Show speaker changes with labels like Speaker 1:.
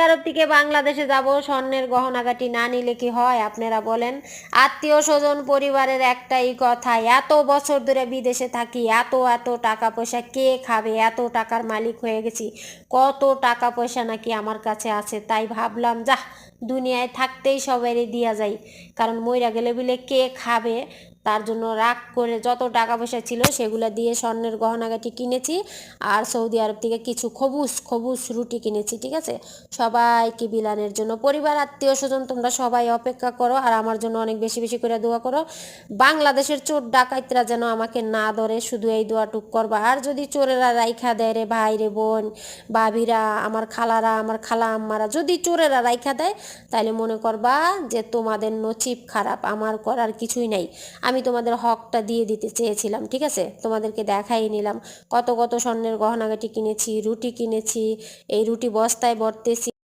Speaker 1: আরব থেকে বাংলাদেশে যাব, স্বর্ণের গহনাগাটি না নিলে কি হয় আপনারা বলেন? আত্মীয় স্বজন পরিবারের একটাই কথা, এত বছর ধরে বিদেশে থাকি, এত এত টাকা পয়সা কে খাবে, এত টাকার মালিক হয়ে গেছি, কত টাকা পয়সা নাকি আমার কাছে আছে, তাই ভাবলাম যাহ, দুনিয়ায় থাকতেই সবাইরে দিয়া যায়, কারণ মইরা গেলে বিলে কে খাবে। তার জন্য রাগ করে যত টাকা পয়সা ছিল সেগুলো দিয়ে স্বর্ণের গহনাগাটি কিনেছি, আর সৌদি আরব থেকে কিছু খবুস খবুস রুটি কিনেছি, ঠিক আছে? সবাইকে বিলানের জন্য, পরিবার আত্মীয় স্বজন তোমরা সবাই অপেক্ষা করো, আর আমার জন্য অনেক বেশি বেশি করে দোয়া করো। বাংলাদেশের চোর ডাকাইতরা যেন আমাকে না ধরে, শুধু এই দোয়াটুক করবা। আর যদি চোরেরা রাইখা দেয় রে ভাই রে বোন, ভাবিরা, আমার খালারা, আমার খালা আম্মারা, যদি চোরেরা রাইখা দেয়, তাহলে মনে করবা যে তোমাদের নসিব খারাপ, আমার করার কিছুই নাই। আমি তোমাদের হকটা দিয়ে দিতে চেয়েছিলাম, ঠিক আছে? তোমাদেরকে দেখাই নিলাম কত কত স্বর্ণের গহনাগাটি কিনেছি, রুটি কিনেছি, এই রুটি বস্তায় ভরতেছি,